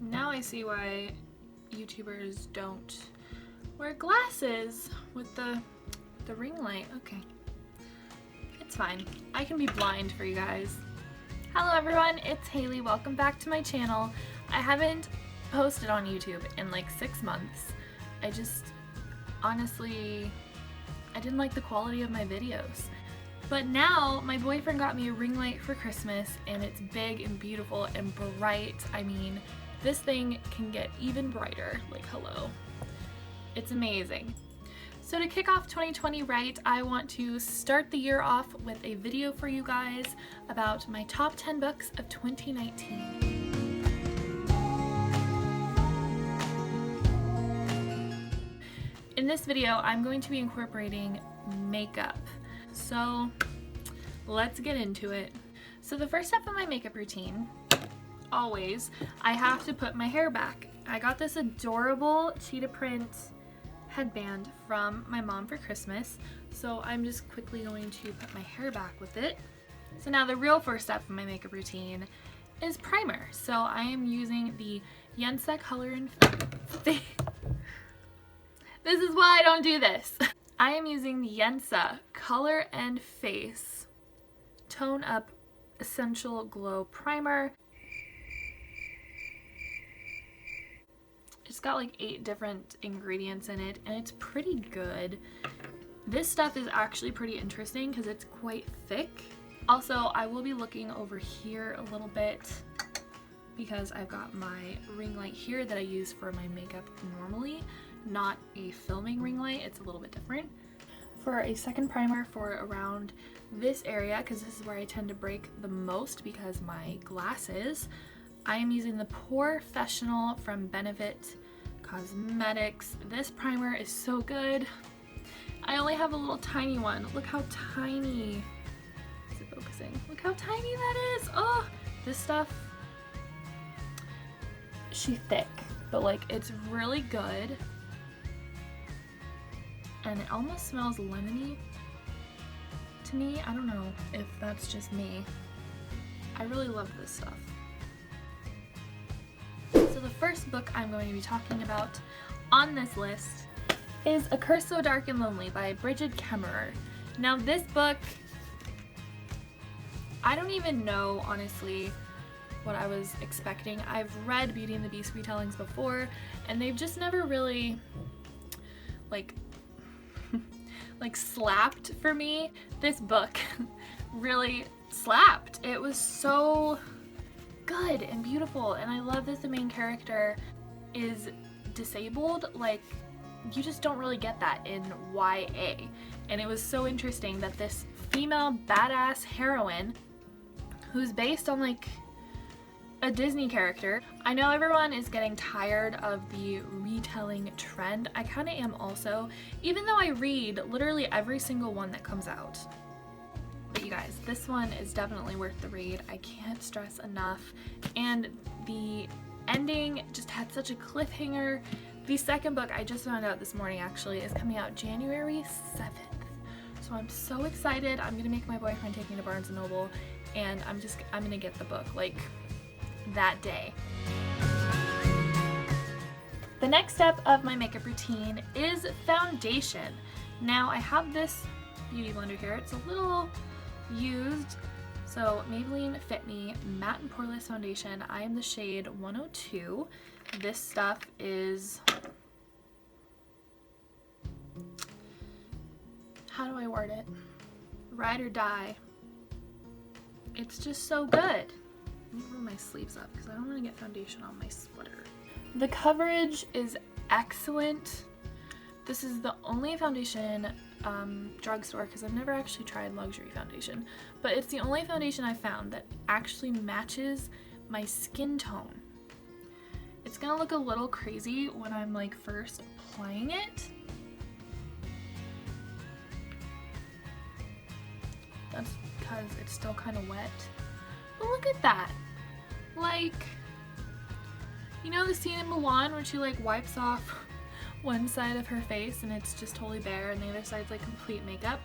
Now I see why YouTubers don't wear glasses with the ring light. Okay. It's fine. I can be blind for you guys. Hello everyone, it's Haley. Welcome back to my channel. I haven't posted on YouTube in like 6 months. I just, honestly, I didn't like the quality of my videos. But now my boyfriend got me a ring light for Christmas and it's big and beautiful and bright. I mean, this thing can get even brighter. Like, hello. It's amazing. So to kick off 2020 right, I want to start the year off with a video for you guys about my top 10 books of 2019. In this video, I'm going to be incorporating makeup. So let's get into it. So the first step of my makeup routine, always, I have to put my hair back. I got this adorable cheetah print headband from my mom for Christmas, so I'm just quickly going to put my hair back with it. So now the real first step of my makeup routine is primer. So I am using the Yensa Color and Face. This is why I don't do this. I am using the Yensa Color and Face Tone Up Essential Glow Primer. It's got like 8 different ingredients in it and it's pretty good. This stuff is actually pretty interesting because it's quite thick. Also, I will be looking over here a little bit because I've got my ring light here that I use for my makeup normally, not a filming ring light. It's a little bit different. For a second primer for around this area, because this is where I tend to break the most because my glasses, I am using the Professional from Benefit Cosmetics. This primer is so good. I only have a little tiny one. Look how tiny. Is it focusing? Look how tiny that is. Oh, this stuff, she's thick, but like it's really good. And it almost smells lemony to me. I don't know if that's just me. I really love this stuff. So the first book I'm going to be talking about on this list is A Curse So Dark and Lonely by Bridget Kemmerer. Now this book, I don't even know honestly what I was expecting. I've read Beauty and the Beast retellings before and they've just never really like slapped for me. This book really slapped. It was so good and beautiful, and I love that the main character is disabled. Like, you just don't really get that in YA, and it was so interesting that this female badass heroine who's based on like a Disney character. I know everyone is getting tired of the retelling trend. I kind of am also, even though I read literally every single one that comes out. But you guys, this one is definitely worth the read. I can't stress enough. And the ending just had such a cliffhanger. The second book, I just found out this morning actually, is coming out January 7th. So I'm so excited. I'm gonna make my boyfriend take me to Barnes & Noble and I'm gonna get the book like that day. The next step of my makeup routine is foundation. Now I have this beauty blender here. It's a little used. So Maybelline Fit Me Matte and Poreless Foundation. I am the shade 102. This stuff is, how do I word it? Ride or die. It's just so good. Let me roll my sleeves up because I don't want to get foundation on my sweater. The coverage is excellent. This is the only foundation drugstore, because I've never actually tried luxury foundation, but it's the only foundation I found that actually matches my skin tone. It's gonna look a little crazy when I'm like first applying it. That's because it's still kind of wet. But look at that. Like, you know the scene in Mulan where she like wipes off one side of her face and it's just totally bare and the other side's like complete makeup?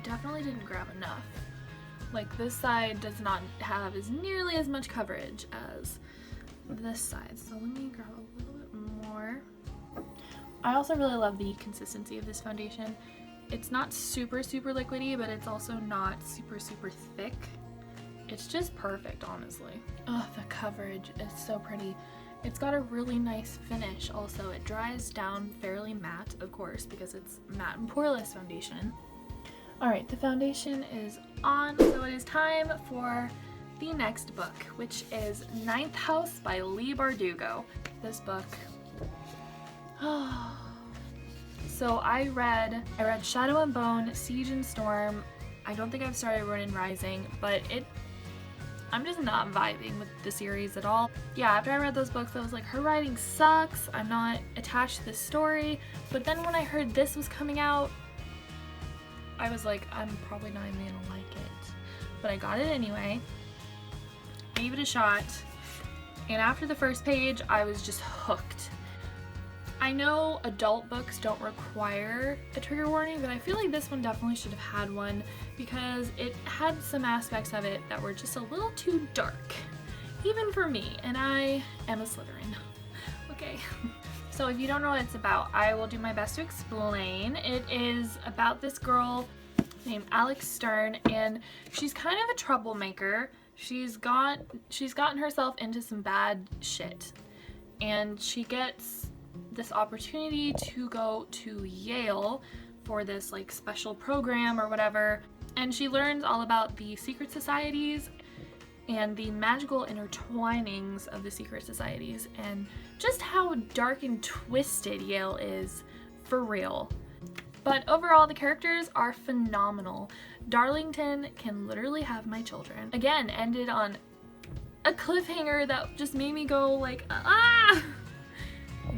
definitely didn't grab enough. Like, this side does not have as nearly as much coverage as this side. So let me grab a little bit more. I also really love the consistency of this foundation. It's not super liquidy, but it's also not super thick. It's just perfect, honestly. Oh, the coverage is so pretty. It's got a really nice finish also. It dries down fairly matte, of course, because it's matte and poreless foundation. Alright, the foundation is on, so it is time for the next book, which is Ninth House by Leigh Bardugo. This book... So I read Shadow and Bone, Siege and Storm. I don't think I've started Ronin Rising, but I'm just not vibing with the series at all. Yeah, after I read those books, I was like, her writing sucks. I'm not attached to this story. But then when I heard this was coming out, I was like, I'm probably not even gonna like it. But I got it anyway, gave it a shot, and after the first page, I was just hooked. I know adult books don't require a trigger warning, but I feel like this one definitely should have had one because it had some aspects of it that were just a little too dark, even for me, and I am a Slytherin. Okay. So if you don't know what it's about, I will do my best to explain. It is about this girl named Alex Stern, and she's kind of a troublemaker. She's gotten herself into some bad shit, and she gets this opportunity to go to Yale for this like special program or whatever, and she learns all about the secret societies and the magical intertwinings of the secret societies and just how dark and twisted Yale is for real. But overall, the characters are phenomenal. Darlington can literally have my children. Again, ended on a cliffhanger that just made me go like, ah!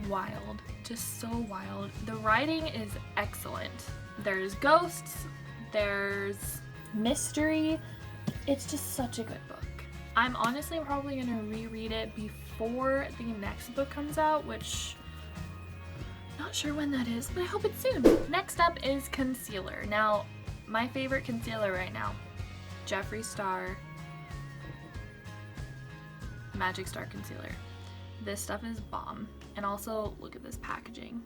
Wild, just so wild. The writing is excellent. There's ghosts, there's mystery. It's just such a good book. I'm honestly probably gonna reread it before the next book comes out, which not sure when that is, but I hope it's soon. Next up is concealer. Now, my favorite concealer right now, Jeffree Star Magic Star Concealer. This stuff is bomb. And also, look at this packaging.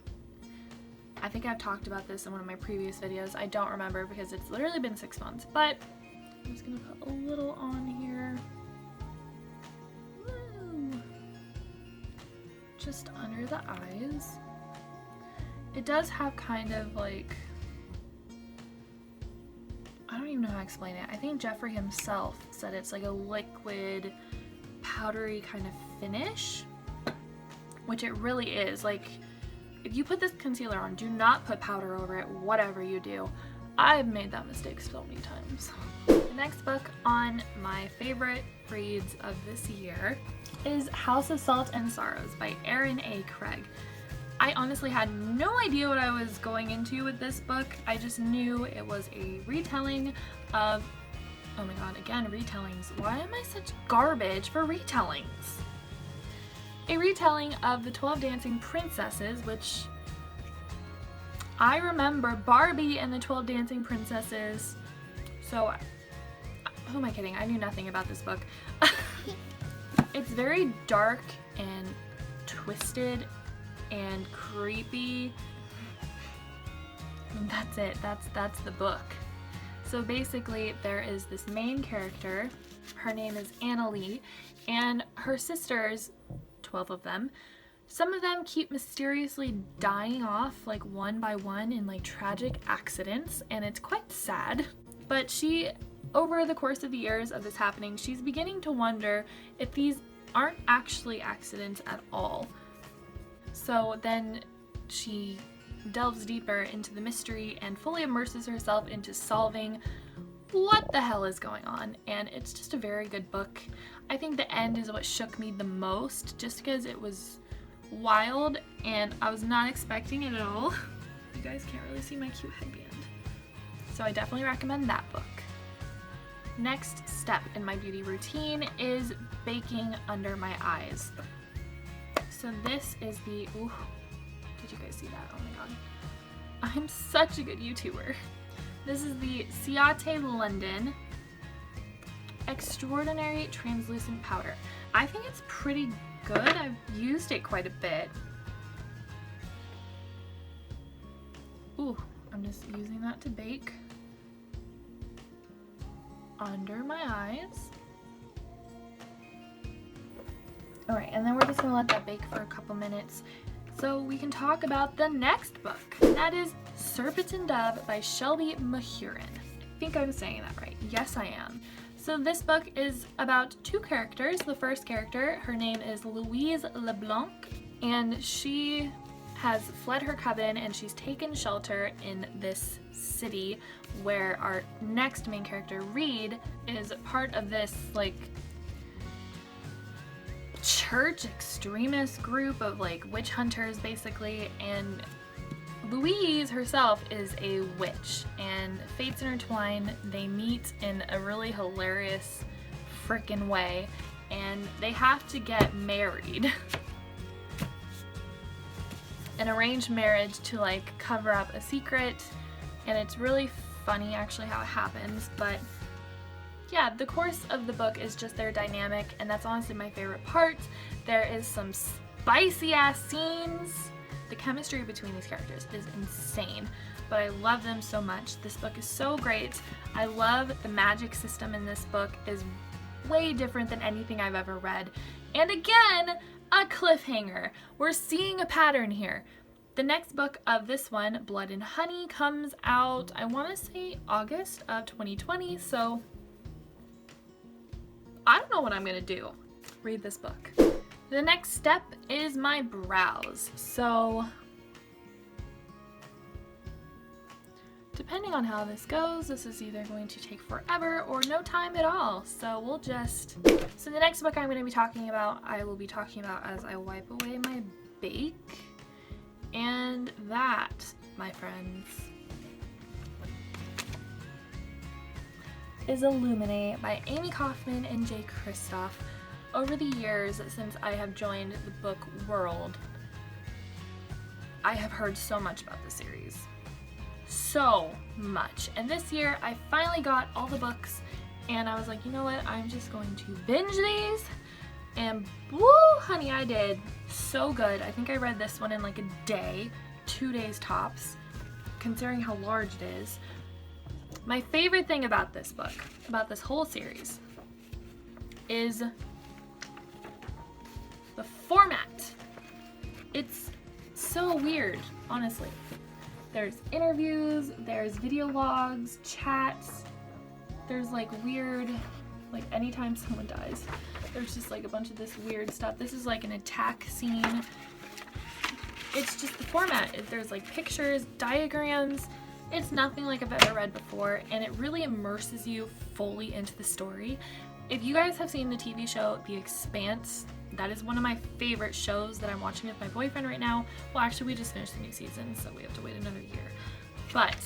I think I've talked about this in one of my previous videos. I don't remember because it's literally been 6 months, but I'm just gonna put a little on here. Woo. Just under the eyes. It does have kind of like, I don't even know how to explain it. I think Jeffree himself said it's like a liquid, powdery kind of finish, which it really is. Like, if you put this concealer on, do not put powder over it, whatever you do. I've made that mistake so many times. The next book on my favorite reads of this year is House of Salt and Sorrows by Erin A. Craig. I honestly had no idea what I was going into with this book. I just knew it was a retelling of, oh my god, again, retellings. Why am I such garbage for retellings? A retelling of the 12 Dancing Princesses, which I remember Barbie and the 12 Dancing Princesses. So, who am I kidding? I knew nothing about this book. It's very dark and twisted and creepy. And that's it. That's the book. So basically, there is this main character. Her name is Annalie, and her sisters, 12 of them, some of them keep mysteriously dying off like one by one in like tragic accidents, and it's quite sad. But she, over the course of the years of this happening, she's beginning to wonder if these aren't actually accidents at all. So then she delves deeper into the mystery and fully immerses herself into solving what the hell is going on, and it's just a very good book. I think the end is what shook me the most, just because it was wild and I was not expecting it at all. You guys can't really see my cute headband. So I definitely recommend that book. Next step in my beauty routine is baking under my eyes. So this is the, ooh, did you guys see that? Oh my god. I'm such a good YouTuber. This is the Ciate London Extraordinary Translucent Powder. I think it's pretty good. I've used it quite a bit. Ooh, I'm just using that to bake under my eyes. All right, and then we're just gonna let that bake for a couple minutes so we can talk about the next book. That is Serpent and Dove by Shelby Mahurin. I think I'm saying that right. Yes, I am. So this book is about two characters. The first character, her name is Louise LeBlanc, and she has fled her coven and she's taken shelter in this city where our next main character, Reed, is part of this like church extremist group of like witch hunters basically, and Louise herself is a witch, and fates intertwine. They meet in a really hilarious freaking way, and they have to get married. An arranged marriage to like cover up a secret, and it's really funny actually how it happens. But yeah, the course of the book is just their dynamic, and that's honestly my favorite part. There is some spicy ass scenes. The chemistry between these characters is insane, but I love them so much. This book is so great. I love the magic system in this book is way different than anything I've ever read. And again, a cliffhanger. We're seeing a pattern here. The next book of this one, Blood and Honey, comes out, I want to say August of 2020, so I don't know what I'm going to do. Read this book. The next step is my brows. So depending on how this goes, this is either going to take forever or no time at all. So we'll just, so the next book I'm going to be talking about, I will be talking about as I wipe away my bake. And that, my friends, is Illuminate by Amy Kaufman and Jay Kristoff. Over the years since I have joined the book world, I have heard so much about the series. So much. And this year I finally got all the books and I was like, you know what, I'm just going to binge these. And woo, honey, I did. So good. I think I read this one in like a day, 2 days tops, considering how large it is. My favorite thing about this book, about this whole series, is the format. It's so weird, honestly. There's interviews, there's video logs, chats, there's like weird, like anytime someone dies, there's just like a bunch of this weird stuff. This is like an attack scene. It's just the format. There's like pictures, diagrams. It's nothing like I've ever read before, and it really immerses you fully into the story. If you guys have seen the TV show The Expanse, that is one of my favorite shows that I'm watching with my boyfriend right now. Well, actually, we just finished the new season, so we have to wait another year. But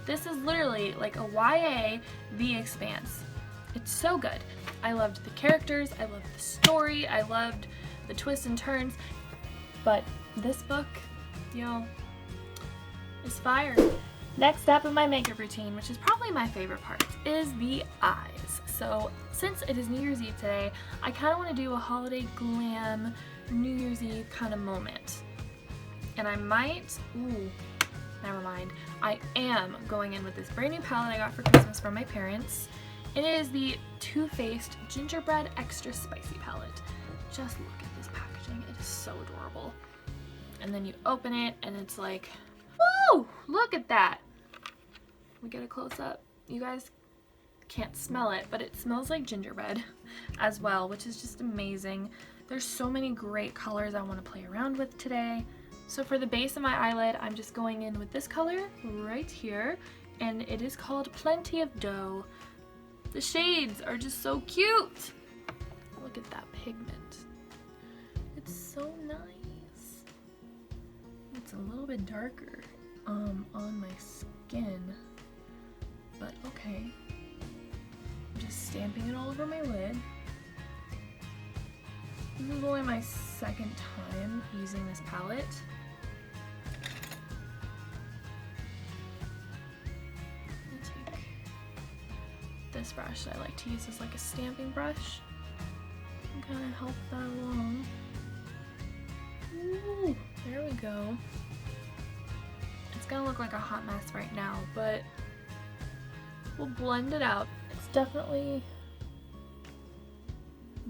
this is literally like a YA The Expanse. It's so good. I loved the characters, I loved the story, I loved the twists and turns. But this book, yo, is fire. Next step of my makeup routine, which is probably my favorite part, is the eyes. So since it is New Year's Eve today, I kind of want to do a holiday glam New Year's Eve kind of moment. And I might, never mind. I am going in with this brand new palette I got for Christmas from my parents. It is the Too Faced Gingerbread Extra Spicy palette. Just look at this packaging, it is so adorable. And then you open it and it's like, woo! Look at that! We get a close up. You guys can't smell it, but it smells like gingerbread as well, which is just amazing. There's so many great colors I want to play around with today. So for the base of my eyelid, I'm just going in with this color right here, and it is called Plenty of Dough. The shades are just so cute. Look at that pigment. It's so nice. It's a little bit darker on my skin, but okay. I'm just stamping it all over my lid. This is only my second time using this palette. this brush that I like to use as like a stamping brush and kind of help that along. Ooh, there we go. It's gonna look like a hot mess right now, but we'll blend it out. It's definitely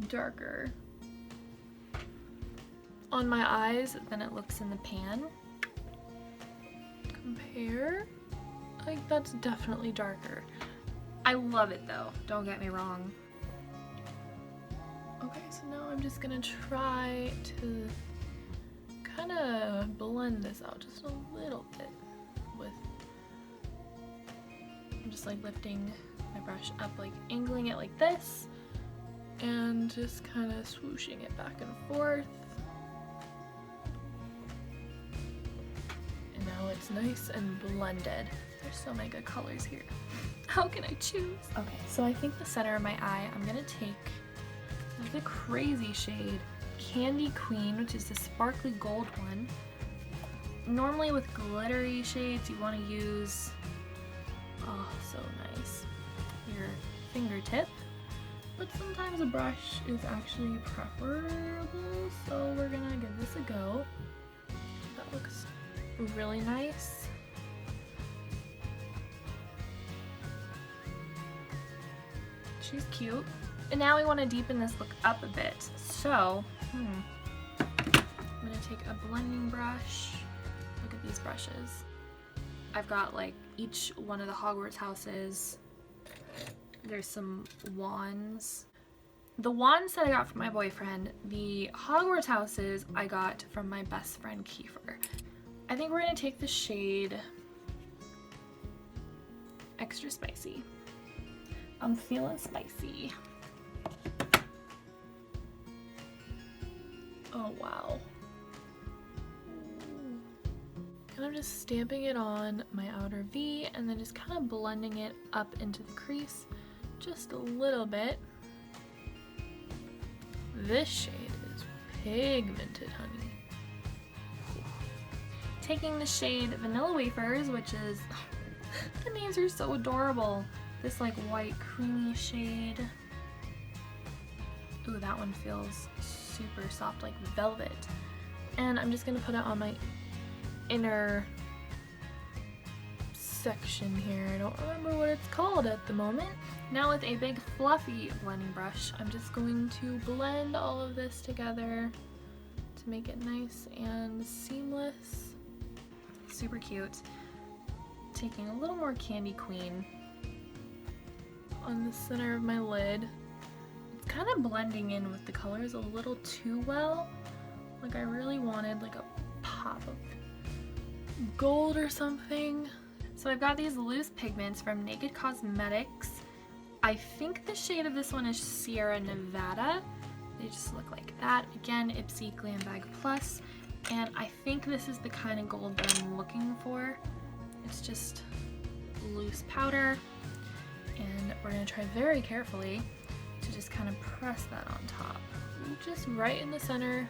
darker on my eyes than it looks in the pan. Compare. Like, that's definitely darker. I love it though, don't get me wrong. Okay, so now I'm just gonna try to kind of blend this out just a little bit with, I'm just like lifting my brush up, like angling it like this, and just kind of swooshing it back and forth. And now it's nice and blended. There's so many good colors here. How can I choose? Okay, so I think the center of my eye, I'm gonna take the crazy shade Candy Queen, which is the sparkly gold one. Normally with glittery shades, you want to use, oh, so nice, your fingertip. But sometimes a brush is actually preferable, so we're gonna give this a go. That looks really nice. She's cute. And now we want to deepen this look up a bit. So, I'm gonna take a blending brush. Look at these brushes. I've got like each one of the Hogwarts houses. There's some wands. The wands that I got from my boyfriend, the Hogwarts houses I got from my best friend Kiefer. I think we're gonna take the shade Extra Spicy. I'm feeling spicy. Oh wow. And I'm just stamping it on my outer V and then just kind of blending it up into the crease just a little bit. This shade is pigmented, honey. Taking the shade Vanilla Wafers, which is, the names are so adorable. This like white creamy shade. Ooh, that one feels super soft, like velvet. And I'm just gonna put it on my inner section here. I don't remember what it's called at the moment. Now with a big fluffy blending brush, I'm just going to blend all of this together to make it nice and seamless. Super cute. Taking a little more Candy Queen on the center of my lid. It's kind of blending in with the colors a little too well. Like I really wanted like a pop of gold or something. So I've got these loose pigments from Naked Cosmetics. I think the shade of this one is Sierra Nevada. They just look like that. Again, Ipsy Glam Bag Plus. And I think this is the kind of gold that I'm looking for. It's just loose powder. And we're gonna try very carefully to just kind of press that on top. Just right in the center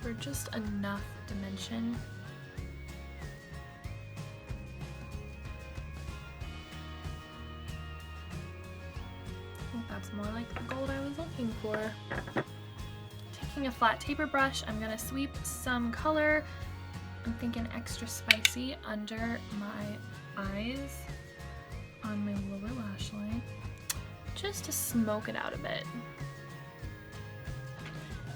for just enough dimension. I think that's more like the gold I was looking for. Taking a flat taper brush, I'm gonna sweep some color. I'm thinking Extra Spicy under my eyes on my lower lash line, just to smoke it out a bit.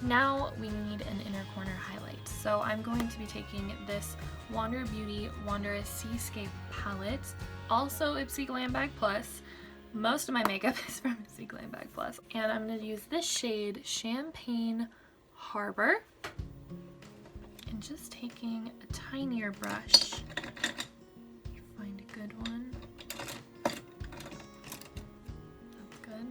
Now we need an inner corner highlight. So I'm going to be taking this Wander Beauty Wanderous Seascape palette, also Ipsy Glam Bag Plus. Most of my makeup is from Ipsy Glam Bag Plus. And I'm going to use this shade Champagne Harbor. And just taking a tinier brush, find a good one. That's good.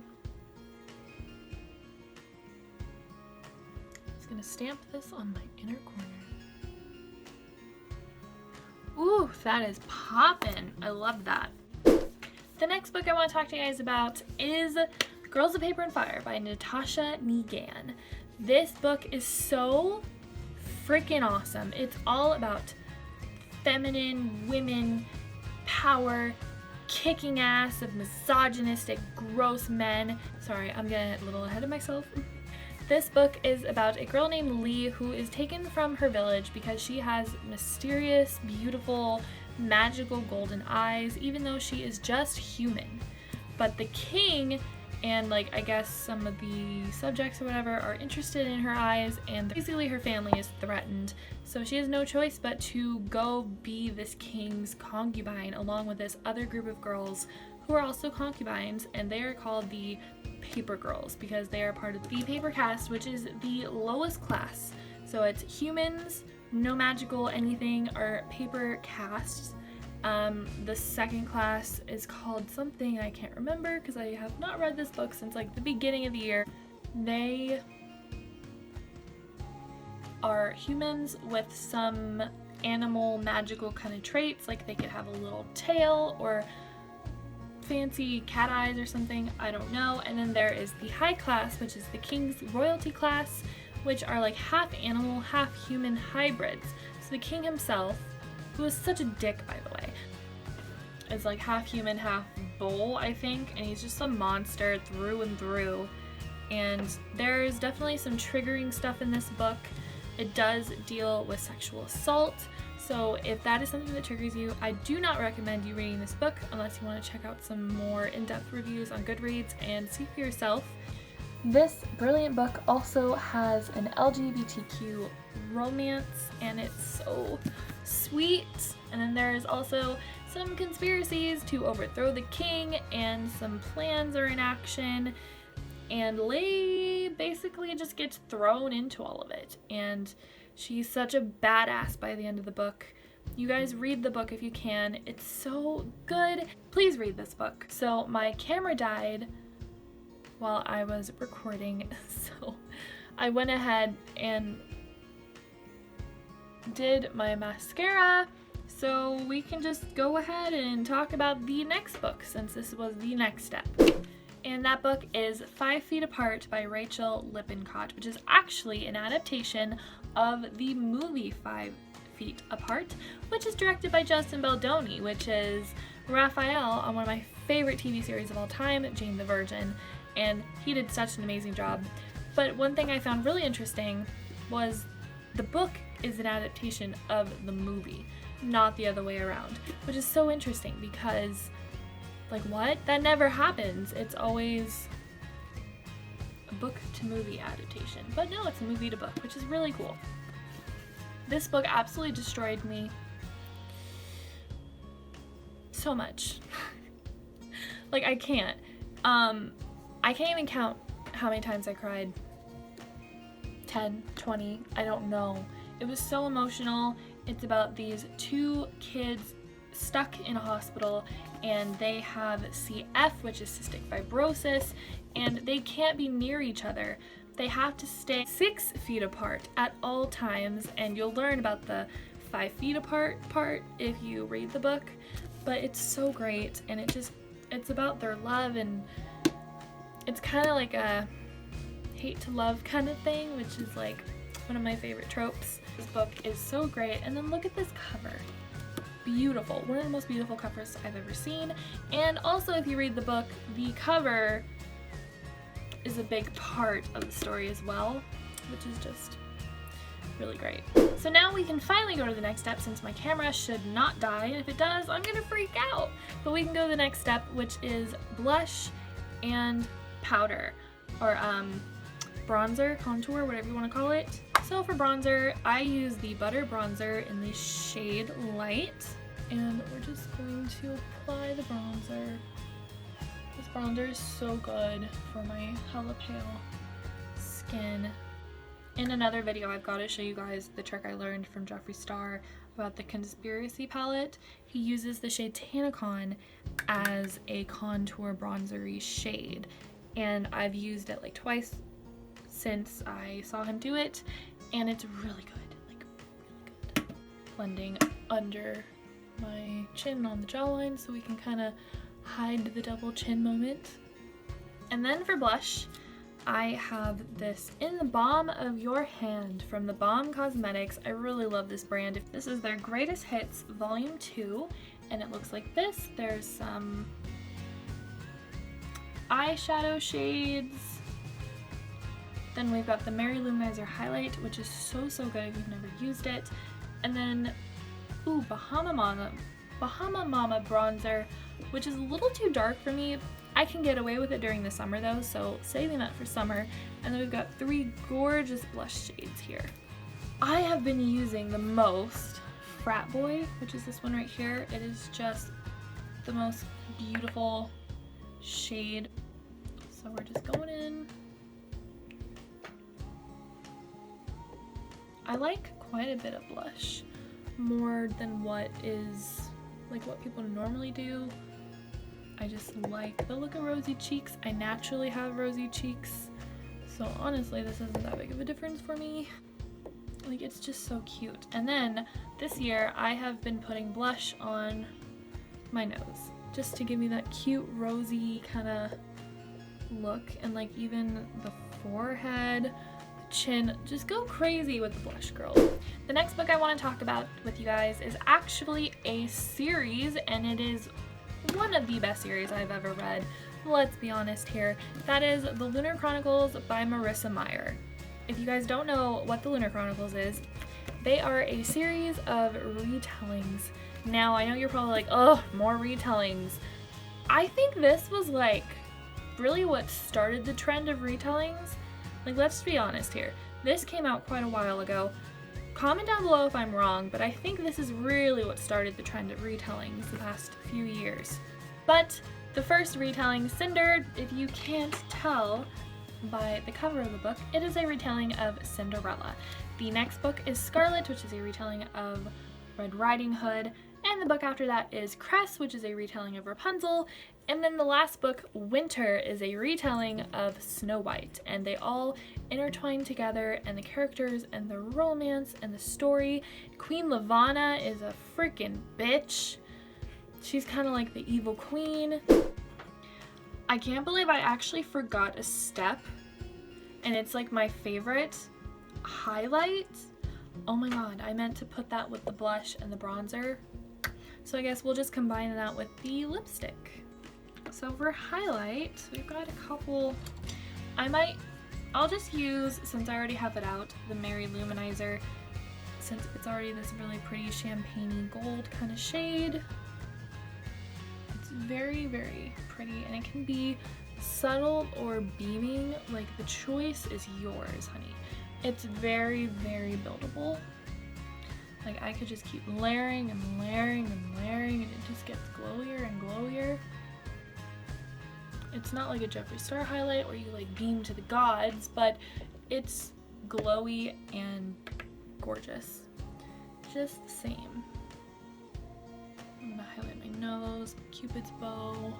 Just gonna stamp this on my inner corner. Ooh, that is poppin'. I love that. The next book I want to talk to you guys about is Girls of Paper and Fire by Natasha Negan. This book is so freaking awesome. It's all about feminine women, power, kicking ass of misogynistic, gross men. Sorry, I'm getting a little ahead of myself. This book is about a girl named Lee who is taken from her village because she has mysterious, beautiful, magical golden eyes, even though she is just human. But the king and like I guess some of the subjects or whatever are interested in her eyes, and basically her family is threatened. So she has no choice but to go be this king's concubine along with this other group of girls who are also concubines, and they are called the Paper Girls because they are part of the paper caste, which is the lowest class. So it's humans, no magical anything, are paper castes. The second class is called something I can't remember because I have not read this book since like the beginning of the year. They are humans with some animal magical kind of traits, like they could have a little tail or fancy cat eyes or something, I don't know. And then there is the high class, which is the king's royalty class, which are like half animal, half human hybrids. So the king himself, who is such a dick by the way, is like half human, half bull, I think, and he's just a monster through and through. And there's definitely some triggering stuff in this book. It does deal with sexual assault, so if that is something that triggers you, I do not recommend you reading this book unless you want to check out some more in-depth reviews on Goodreads and see for yourself. This brilliant book also has an LGBTQ romance, and it's so sweet. And then there's also some conspiracies to overthrow the king, and some plans are in action, and Lei basically just gets thrown into all of it, and she's such a badass by the end of the book. You guys read the book if you can. It's so good. Please read this book. So my camera died while I was recording, so I went ahead and did my mascara, so we can just go ahead and talk about the next book since this was the next step. And that book is 5 Feet Apart by Rachel Lippincott, which is actually an adaptation of the movie 5 Feet Apart, which is directed by Justin Baldoni, which is Raphael on one of my favorite TV series of all time, Jane the Virgin, and he did such an amazing job. But one thing I found really interesting was the book is an adaptation of the movie, not the other way around, which is so interesting because, like, what? That never happens. It's always a book to movie adaptation. But no, it's a movie to book, which is really cool. This book absolutely destroyed me so much. Like, I can't even count how many times I cried. 10, 20, I don't know. It was so emotional. It's about these 2 kids stuck in a hospital, and they have CF, which is cystic fibrosis, and they can't be near each other. They have to stay 6 feet apart at all times, and you'll learn about the 5 feet apart part if you read the book. But it's so great, and it's about their love, and it's kind of like a hate to love kind of thing, which is like one of my favorite tropes. This book is so great, and then look at this cover. Beautiful. One of the most beautiful covers I've ever seen. And also, if you read the book, the cover is a big part of the story as well, which is just really great. So now we can finally go to the next step, since my camera should not die, and if it does, I'm gonna freak out. But we can go to the next step, which is blush and powder, or bronzer, contour, whatever you want to call it. So for bronzer, I use the Butter Bronzer in the shade Light, and we're just going to apply the bronzer. This bronzer is so good for my hella pale skin. In another video, I've got to show you guys the trick I learned from Jeffree Star about the Conspiracy palette. He uses the shade Tanacon as a contour bronzery shade, and I've used it like twice since I saw him do it, and it's really good, like really good. Blending under my chin on the jawline so we can kind of hide the double chin moment. And then for blush, I have this In the Balm of Your Hand from the Balm Cosmetics. I really love this brand. This is their Greatest Hits Volume 2, and it looks like this. There's some eyeshadow shades. Then we've got the Mary Luminizer highlight, which is so good if you've never used it. And then, ooh, Bahama Mama bronzer, which is a little too dark for me. I can get away with it during the summer though, so saving that for summer. And then we've got 3 gorgeous blush shades here. I have been using the most Frat Boy, which is this one right here. It is just the most beautiful shade. So we're just going in. I like quite a bit of blush, more than what people normally do. I just like the look of rosy cheeks. I naturally have rosy cheeks, so honestly this isn't that big of a difference for me. Like, it's just so cute. And then this year I have been putting blush on my nose just to give me that cute rosy kind of look, and like even the forehead, chin, just go crazy with the blush, girls. The next book I want to talk about with you guys is actually a series, and it is one of the best series I've ever read. Let's be honest here. That is The Lunar Chronicles by Marissa Meyer. If you guys don't know what The Lunar Chronicles is, they are a series of retellings. Now, I know you're probably like, oh, more retellings. I think this was like really what started the trend of retellings. Like, let's be honest here. This came out quite a while ago. Comment down below if I'm wrong, but I think this is really what started the trend of retellings the past few years. But the first retelling, Cinder, if you can't tell by the cover of the book, it is a retelling of Cinderella. The next book is Scarlet, which is a retelling of Red Riding Hood, and the book after that is Cress, which is a retelling of Rapunzel, and then the last book, Winter, is a retelling of Snow White, and they all intertwine together, and the characters and the romance and the story. Queen Lavanna is a freaking bitch. She's kind of like the evil queen. I can't believe I actually forgot a step, and it's like my favorite highlight. Oh my god, I meant to put that with the blush and the bronzer. So I guess we'll just combine that with the lipstick. So for highlight, we've got a couple. I'll just use, since I already have it out, the Mary Luminizer, since it's already this really pretty champagne gold kind of shade. It's very pretty, and it can be subtle or beaming. Like, the choice is yours, honey. It's very buildable. Like, I could just keep layering and layering and layering, and it just gets glowier and glowier. It's not like a Jeffree Star highlight where you like beam to the gods, but it's glowy and gorgeous. Just the same. I'm gonna highlight my nose, Cupid's bow.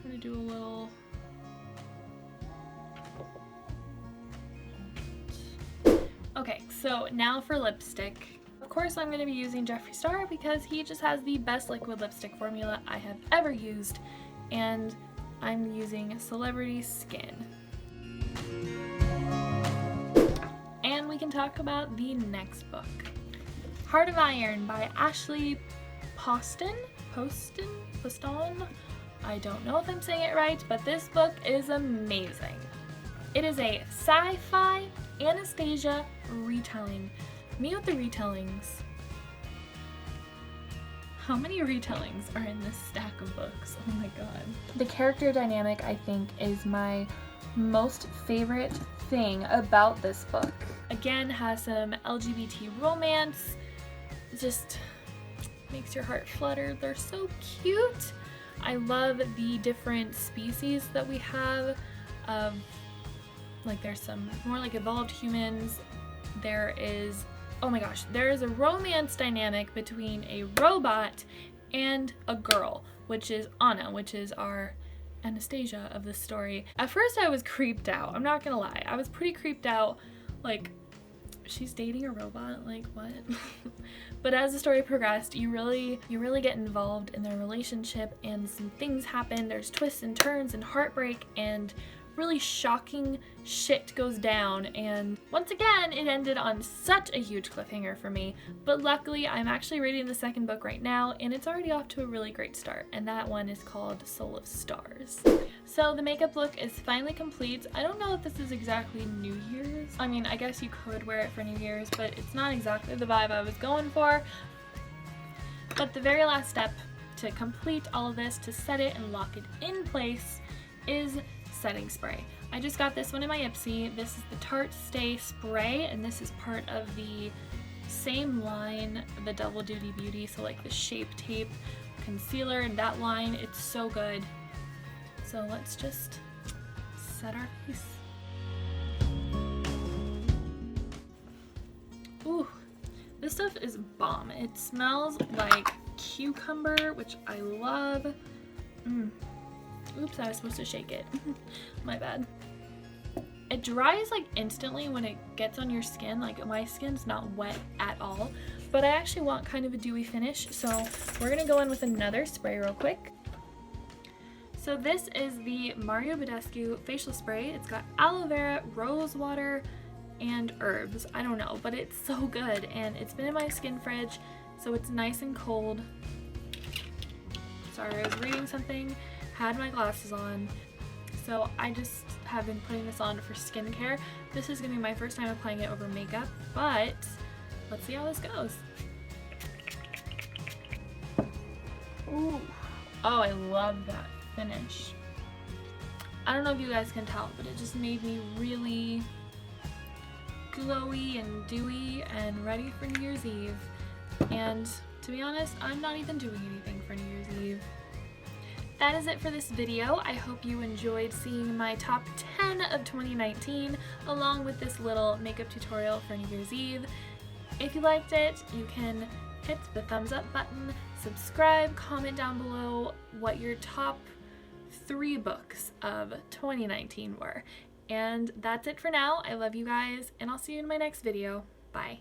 Try to do a little. Okay, so now for lipstick. Of course I'm going to be using Jeffree Star because he just has the best liquid lipstick formula I have ever used, and I'm using Celebrity Skin. And we can talk about the next book. Heart of Iron by Ashley Poston? I don't know if I'm saying it right, but this book is amazing. It is a sci-fi Anastasia retelling. Me with the retellings. How many retellings are in this stack of books? Oh my god. The character dynamic, I think, is my most favorite thing about this book. Again, has some LGBT romance. Just makes your heart flutter. They're so cute. I love the different species that we have. Like, there's some more like evolved humans. There is, oh my gosh, there is a romance dynamic between a robot and a girl, which is Anna, which is our Anastasia of the story. At first I was creeped out, I'm not gonna lie. I was pretty creeped out, like, she's dating a robot, like, what? But as the story progressed, you really get involved in their relationship, and some things happen. There's twists and turns and heartbreak and really shocking shit goes down, and once again it ended on such a huge cliffhanger for me. But luckily I'm actually reading the second book right now, and it's already off to a really great start, and that one is called Soul of Stars. So the makeup look is finally complete. I don't know if this is exactly New Year's. I mean, I guess you could wear it for New Year's, but it's not exactly the vibe I was going for. But the very last step to complete all of this, to set it and lock it in place, is setting spray. I just got this one in my Ipsy. This is the Tarte Stay Spray, and this is part of the same line, the Double Duty Beauty, so like the Shape Tape concealer and that line. It's so good. So let's just set our face. Ooh, this stuff is bomb. It smells like cucumber, which I love. Oops, I was supposed to shake it. My bad. It dries like instantly when it gets on your skin. Like my skin's not wet at all, but I actually want kind of a dewy finish, so we're gonna go in with another spray real quick. So this is the Mario Badescu facial spray. It's got aloe vera, rose water, and herbs. I don't know, but it's so good, and it's been in my skin fridge, so it's nice and cold. Sorry, I was reading something, had my glasses on, so I just have been putting this on for skincare. This is gonna be my first time applying it over makeup, but let's see how this goes. Ooh. Oh, I love that finish. I don't know if you guys can tell, but it just made me really glowy and dewy and ready for New Year's Eve. And to be honest, I'm not even doing anything for New Year's Eve. That is it for this video. I hope you enjoyed seeing my top 10 of 2019 along with this little makeup tutorial for New Year's Eve. If you liked it, you can hit the thumbs up button, subscribe, comment down below what your top 3 books of 2019 were. And that's it for now. I love you guys, and I'll see you in my next video. Bye.